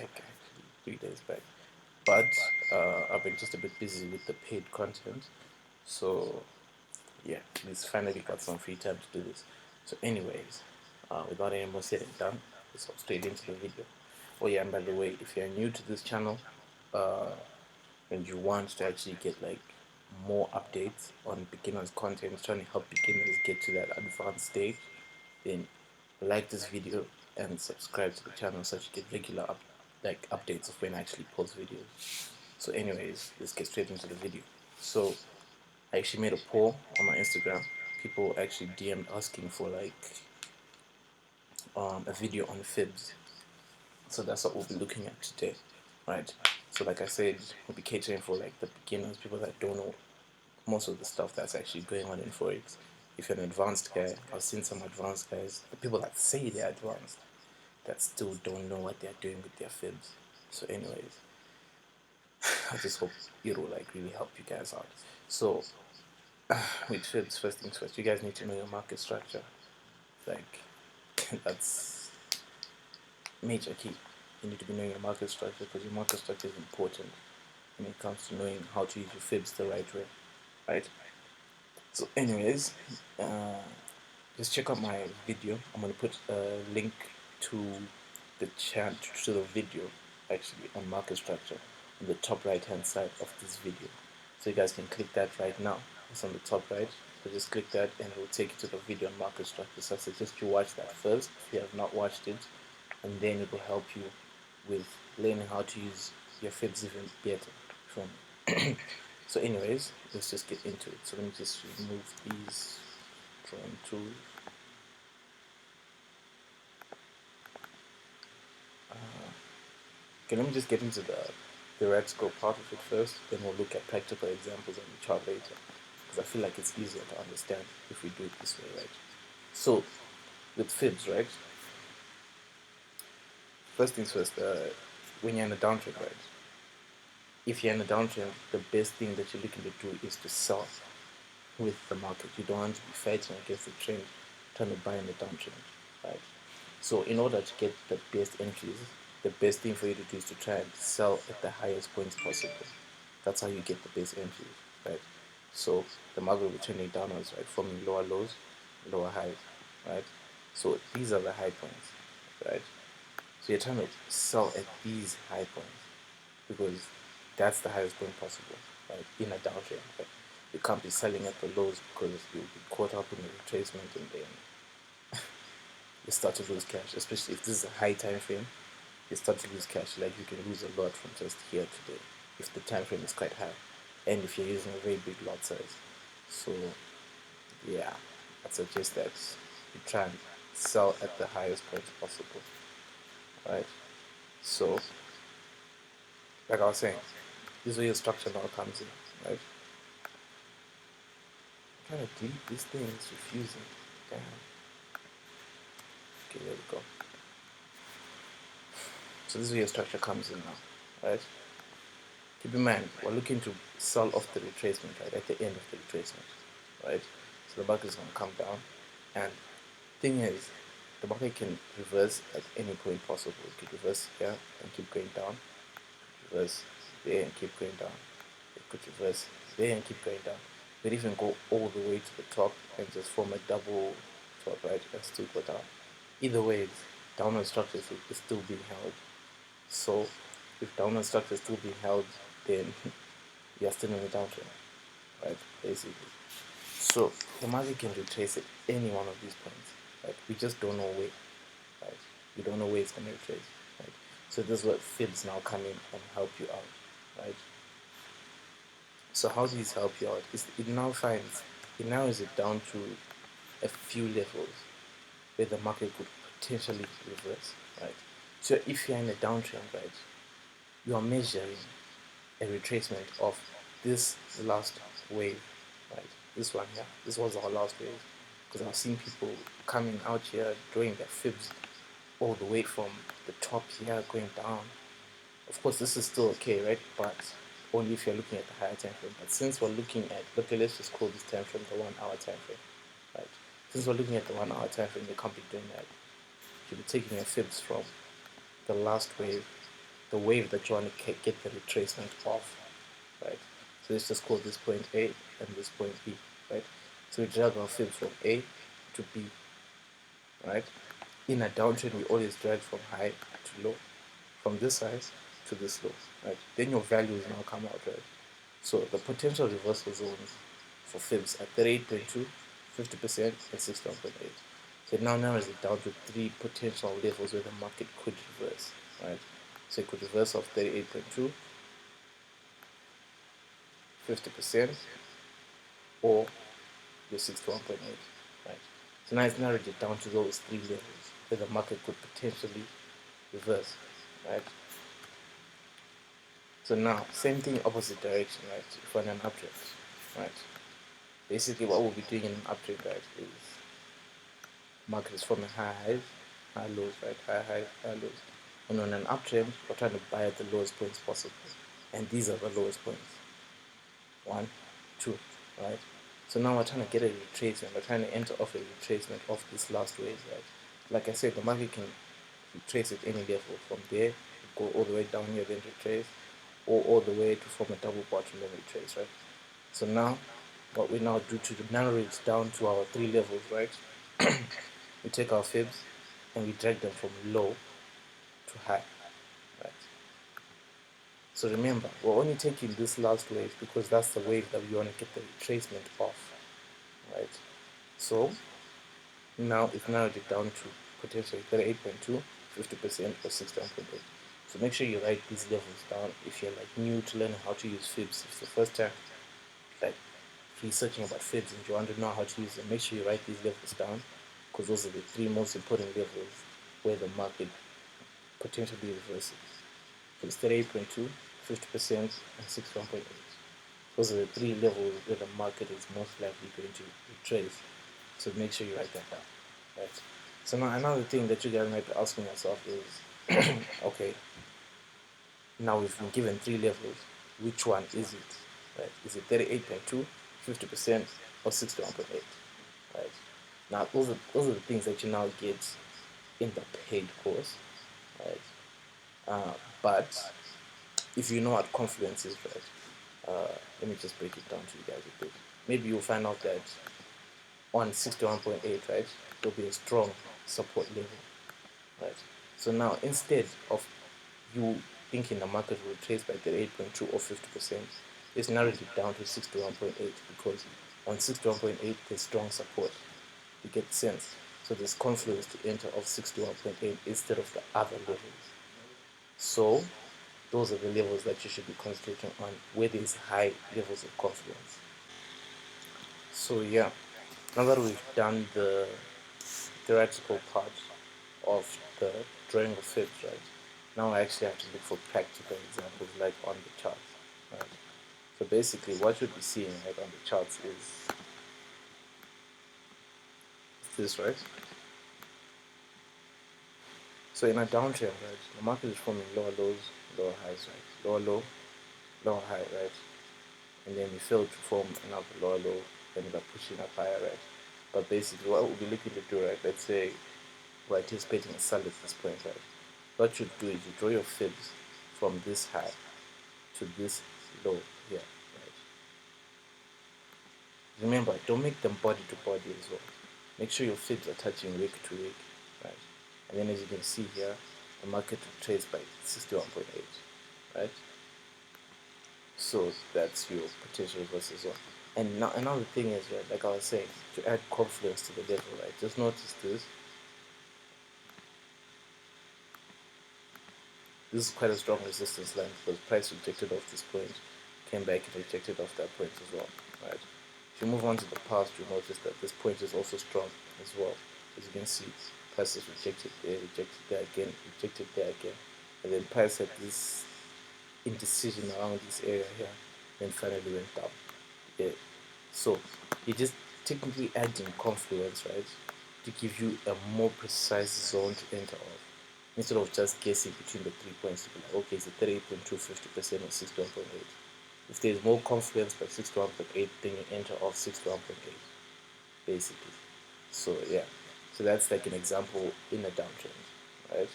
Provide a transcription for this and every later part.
back, actually 3 days back, but I've been just a bit busy with the paid content, so yeah, we finally got some free time to do this. So anyways, without any more said and done, let's hop straight into the video. Oh yeah, and by the way, if you're new to this channel, uh, and you want to actually get like more updates on beginners content, trying to help beginners get to that advanced stage, then like this video and subscribe to the channel so that you get regular updates of when I actually post videos. So anyways, let's get straight into the video. So I actually made a poll on my Instagram. People actually DM'd asking for like a video on fibs. So that's what we'll be looking at today, right? So like I said, we'll be catering for like the beginners, people that don't know most of the stuff that's actually going on in Forex. If you're an advanced guy, I've seen some advanced guys, the people that say they're advanced, that still don't know what they're doing with their fibs. So anyways, I just hope it'll like really help you guys out. So with fibs, first things first, you guys need to know your market structure. Like that's major key. You need to be knowing your market structure because your market structure is important when it comes to knowing how to use your fibs the right way, right? So anyways, just check out my video. I'm gonna put a link to the chat to the video actually on market structure on the top right hand side of this video, so you guys can click that right now. It's on the top right, so just click that and it will take you to the video on market structure. So I suggest you watch that first if you have not watched it, and then it will help you with learning how to use your fibs even better from so anyways, let's just get into it. So let me just remove these drawing tools. Okay, let me just get into the theoretical part of it first, then we'll look at practical examples on the chart later, because I feel like it's easier to understand if we do it this way, right? So with fibs, right, first things first, when you're in a downtrend, right, if you're in a downtrend, the best thing that you're looking to do is to sell with the market. You don't want to be fighting against the trend, trying to buy in the downtrend, right? So in order to get the best entries, the best thing for you to do is to try and sell at the highest points possible. That's how you get the best entries, right? So the market will be trending downwards, right, forming lower lows, lower highs, right? So these are the high points, right? So you're trying to sell at these high points because that's the highest point possible, right? In a downtrend, right? You can't be selling at the lows because you'll be caught up in the retracement and then you start to lose cash, especially if this is a high time frame. You start to lose cash, like you can lose a lot from just here to there if the time frame is quite high and if you're using a very big lot size. So yeah, I suggest that you try and sell at the highest point possible, right? So like I was saying, this is where your structure now comes in, right? I'm trying to delete this thing, it's refusing. Damn. Okay, there we go. So this is where your structure comes in now, right? Keep in mind, we're looking to sell off the retracement, right, at the end of the retracement, right? So the market is going to come down, and thing is, the market can reverse at any point possible. It could reverse here and keep going down, reverse there and keep going down. It could reverse there and keep going down. It could even go all the way to the top and just form a double top, right, and still go down. Either way, downward structure is still being held. So if downward structure is still being held, then you're still in a downtrend, right? Basically. So the market can retrace at any one of these points, right? We just don't know where, right? We don't know where it's gonna retrace, right? So this is what fibs now come in and help you out, right? So how do these help you out? It now is it down to a few levels where the market could potentially reverse, right? So if you're in a downtrend, right, you are measuring a retracement of this last wave, right? This one here, this was our last wave, because I've seen people coming out here drawing their fibs all the way from the top here going down. Of course, this is still okay, right? But only if you're looking at the higher time frame. But since we're looking at, okay, let's just call this time frame the 1 hour time frame, right? Since we're looking at the 1 hour time frame, you can't be doing that. You'll be taking your fibs from the last wave the wave that you want to get the retracement of, right? So let's just call this point A and this point B, right? So we drag our fibs from A to B, right? In a downtrend, we always drag from high to low, from this high to this low, right? Then your values now come out, right? So the potential reversal zones for fibs are 38.2, 50%, and 61.8. So it now narrows it down to three potential levels where the market could reverse, right? So it could reverse off 38.2, 50%, or your 61.8, right? So now it's narrowed it down to those three levels where the market could potentially reverse, right? So now, same thing opposite direction, right? If we're in an uptrend, right? Basically what we'll be doing in an uptrend, right, is market is forming high highs, high lows, right? High highs, high lows. And on an uptrend, we're trying to buy at the lowest points possible. And these are the lowest points. 1, 2, right? So now we're trying to get a retracement. We're trying to enter off a retracement of this last wave, right? Like I said, the market can retrace at any level. From there, go all the way down here, then retrace, or all the way to form a double bottom, then retrace, right? So now, what we now do to narrow it down to our three levels, right? We take our fibs and we drag them from low to high, right? So remember, we're only taking this last wave because that's the wave that we want to get the retracement off, right? So now it's narrowed it down to potentially 38.2, 50%, or 61.8. So make sure you write these levels down if you're like new to learning how to use fibs. If it's the first time like researching about fibs and you want to know how to use them, make sure you write these levels down because those are the three most important levels where the market potentially reverses. So it's 38.2, 50%, and 61.8. Those are the three levels where the market is most likely going to retrace. So make sure you write that down. Right. So now another thing that you guys might be asking yourself is, okay, now we've been given three levels. Which one is it? Right? Is it 38.2, 50%, or 61.8? Right. Now those are the things that you now get in the paid course. Right. But if you know what confluence is, right? Let me just break it down to you guys a bit. Maybe you'll find out that on 61.8, right, there'll be a strong support level, right? So now instead of you thinking the market will trace by 38.2 or 50%, it's narrowed it down to 61.8 because on 61.8 there's strong support. You get sense. So there's confluence to enter of 61.8 instead of the other levels. So those are the levels that you should be concentrating on where there's high levels of confidence. So yeah, now that we've done the theoretical part of the drawing of fibs, right, now I actually have to look for practical examples like on the charts, right? So basically what you'll be seeing right on the charts is this, right? So in a downtrend, right, the market is forming lower lows, lower highs, right? Lower low, lower high, right? And then we fail to form another lower low, then we're pushing up higher, right? But basically what we'll be looking to do, right, let's say we're anticipating a sell at this point, right? What you do is you draw your fibs from this high to this low here, right? Remember, don't make them body to body as well. Make sure your fibs are touching wick to wick, right? And then as you can see here, the market trades by 61.8, right? So that's your potential versus one. And now another thing is, right, like I was saying, to add confluence to the level, right? Just notice this. This is quite a strong resistance line because price rejected off this point, came back and rejected off that point as well, right? If you move on to the past, you'll notice that this point is also strong as well. As you can see, price is rejected there, rejected there again, rejected there again. And then price had this indecision around this area here, then finally went down. Yeah. So you're just technically adding confluence, right, to give you a more precise zone to enter off instead of just guessing between the 3 points to be like, okay, it's a 38.2, 50%, or 61.8. If there's more confluence by 61.8, then you enter off 61.8, basically. So yeah, so that's like an example in a downtrend, right?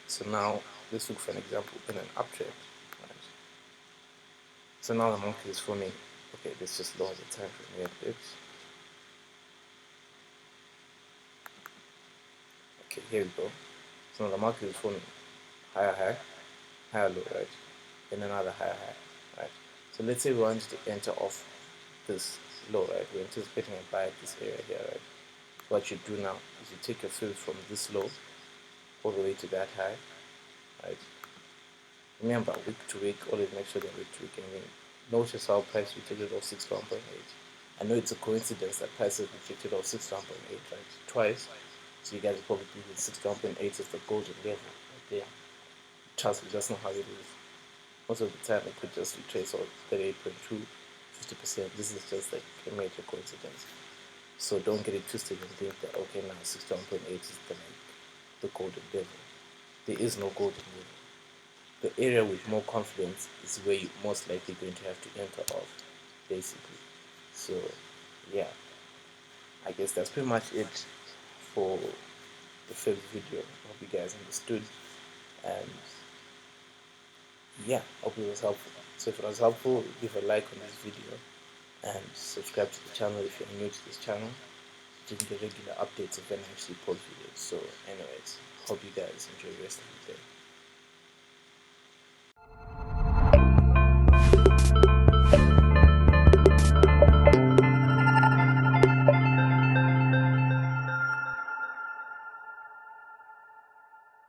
So now let's look for an example in an uptrend. Right? So now the market is forming. Okay, let's just lower the time frame here a bit. Okay, here we go. So now the market is forming higher high, higher low, right? Then another higher high, right? So let's say we wanted to enter off this low, right? We're anticipating a buy at this area here, right? What you do now is you take your fill from this low all the way to that high, right? Remember, week to week, always make sure that week to week. I mean, notice how price rejected off 61.8. I know it's a coincidence that prices rejected off 61.8, right? Twice. So you guys are probably thinking 61.8 is the golden level right there. Trust me, that's not how it is. Most of the time, it could just retrace out 38.2, 50%. This is just like a major coincidence. So don't get it twisted and think that, okay, now 61.8 is the golden level. There is no golden level. The area with more confidence is where you're most likely going to have to enter off, basically. So, yeah, I guess that's pretty much it for the first video. Hope you guys understood, and yeah, hope it was helpful. So if it was helpful, leave a like on this video and subscribe to the channel if you're new to this channel. You can get regular updates of when I actually post videos. So anyways, hope you guys enjoy the rest of the day.